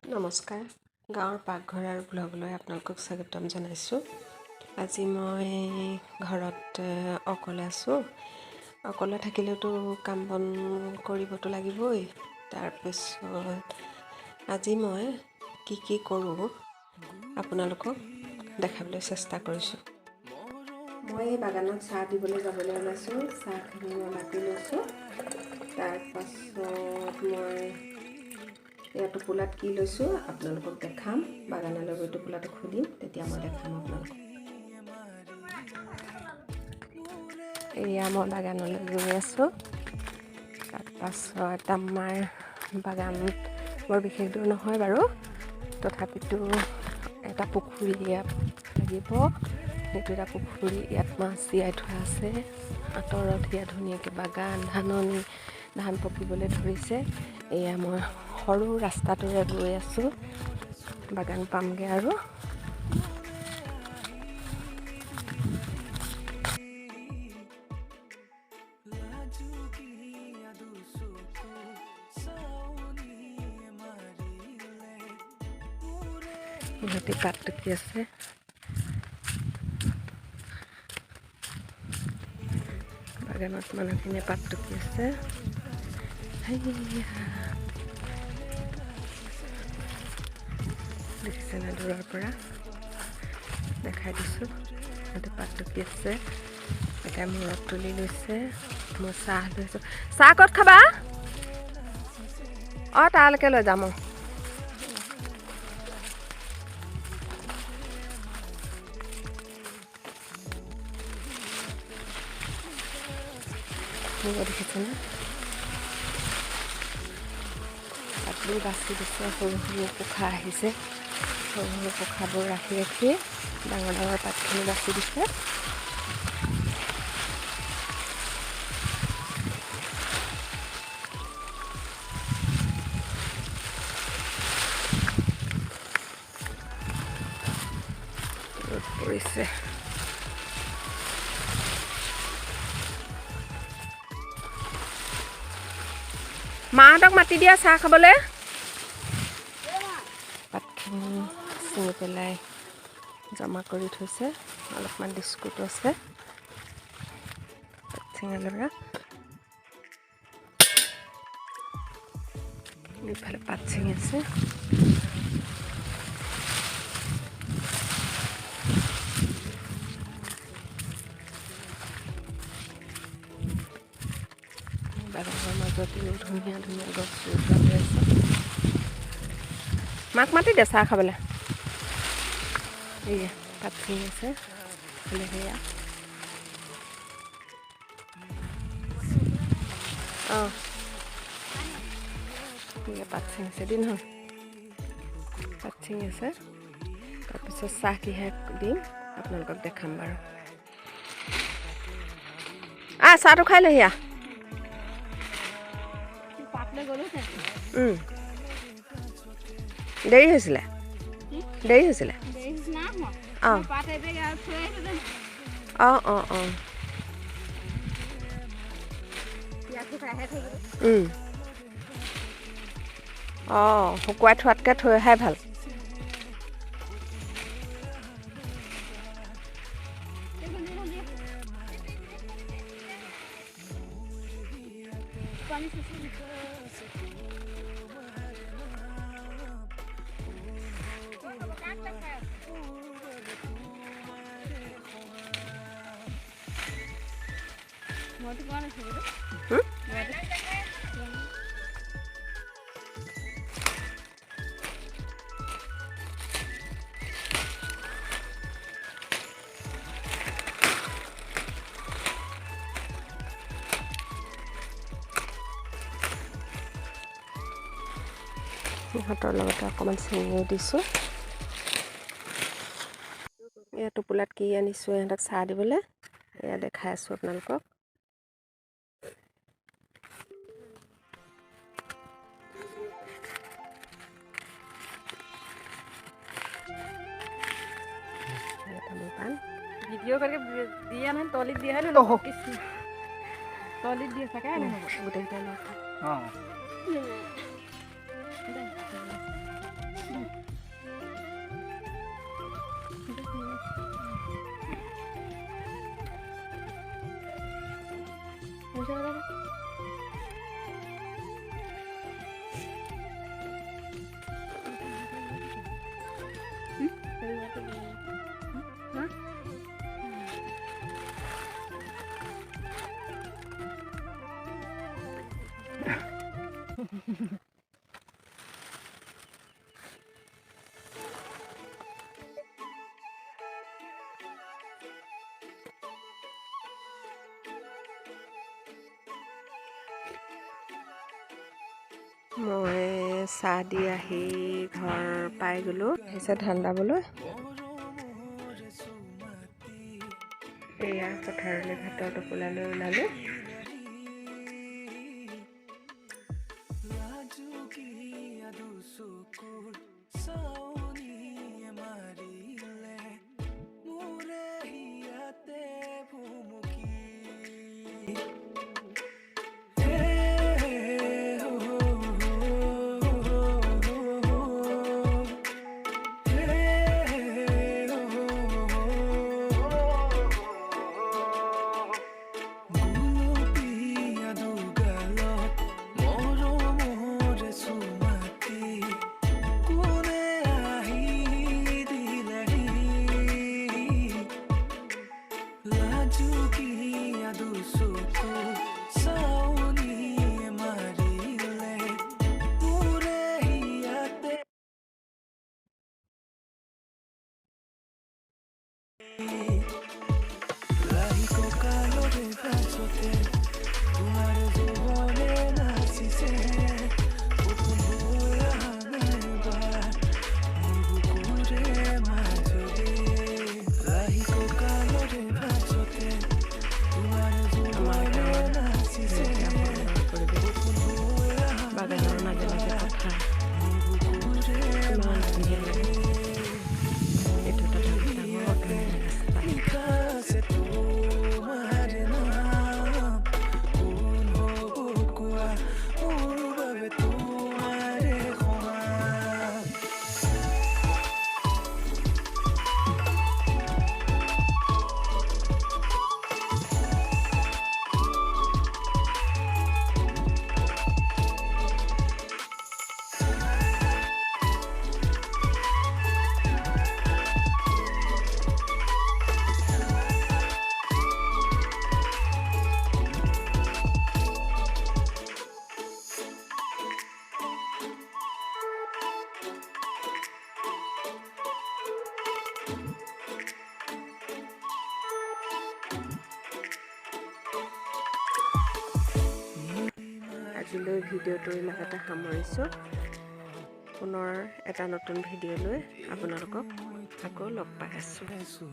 নমস্কাৰ গাঁৱৰ পাকঘৰ আৰু ব্লগলৈ আপোনালোকক স্বাগতম জনাইছোঁ। আজি মই ঘৰত অকলে আছোঁ। অকলে থাকিলেতো কাম বন কৰিবতো লাগিবই। তাৰপিছত আজি মই কি কৰোঁ আপোনালোকক দেখাবলৈ চেষ্টা কৰিছোঁ। মই এই বাগানত চাহ দিবলৈ যাবলৈ ওলাইছোঁ। চাহখিনি মই বাতি লৈছোঁ। তাৰপাছত মই এয়া টোপোলাত কি লৈছোঁ আপোনালোকক দেখাম। বাগানলৈ গৈ টোপোলাটো খুলিম, তেতিয়া মই দেখাম আপোনালোকক। এয়া মই বাগানলৈ গৈ আছোঁ। তাৰপাছত আমাৰ বাগান বৰ বিশেষ দূৰ নহয় বাৰু, তথাপিতো এটা পুখুৰী ইয়াত লাগিব। সেইটো এটা পুখুৰী, ইয়াত মাছ জীয়াই থোৱা আছে। আঁতৰত ইয়াত ধুনীয়াকৈ বাগান, ধান পকিবলৈ ধৰিছে। এয়া মই সৰু ৰাস্তাটোৰে গৈ আছোঁ, বাগান পামগৈ আৰু। ইহঁতে পাত টুকি আছে। বাগানত মানুহখিনিয়ে পাত টুকি আছে। দেখিছেনে দূৰৰ পৰা দেখাই দিছোঁ। সিহঁতে পাত টুকি আছে। এতিয়া মূৰত তুলি লৈছে। মই চাহ লৈছোঁ। চাহ ক'ত খাবা? তালৈকে লৈ যাম। দেখিছেনে পাতবোৰ বাচি দিছে। সৰু সৰু পোখা আহিছে। সৰু সৰু পোখাবোৰ ৰাখি ডাঙৰ ডাঙৰ পাতখিনি বাচি দিছে। ৰ'দ পৰিছে। মাহঁতক মাতি দিয়া চাহ খাবলৈ। পাতখিনি ছিঙি পেলাই জমা কৰি থৈছে। অলপমান বিস্কুটো আছে। পাত ছিঙা ল'ৰা ইফালে পাত ছিঙি আছে। বাগানৰ মাজতেও ধুনীয়া ধুনীয়া গছ ৰুই আছে। মাক মাতি দে চাহ খাবলৈ। এয়া পাত ছিঙি আছে। সেয়া পাত ছিঙিছে দিন হ'ল। পাত ছিঙি আছে। তাৰপিছত চাহ কিহে দিম আপোনালোকক দেখাম বাৰু। চাহটো খাই লহি দেৰি হৈছিলে। শুকুৱাই থোৱাতকৈ থৈ অহাই ভাল। সিহঁতৰ লগতে অকণমান চেনিও দিছোঁ। এয়া টোপোলাত কি আনিছোঁ ইহঁতক চাহ দিবলৈ। এয়া দেখাই আছোঁ আপোনালোকক। পান ভিডিঅ' करके दिया ना तौलिक दिया है ना तौलिक दिया सका है ना गोटेकेइटा মই চাহ দি আহি ঘৰ পাই গ'লোঁ পিছত ধান দাবলৈ। এয়া পথাৰলৈ ভাতৰ টোপোলালৈ ওলালোঁ। আজিলৈ ভিডিঅ'টো ইমানতে সামৰিছোঁ। পুনৰ এটা নতুন ভিডিঅ' লৈ আপোনালোকক আকৌ লগ পাই আছোঁ।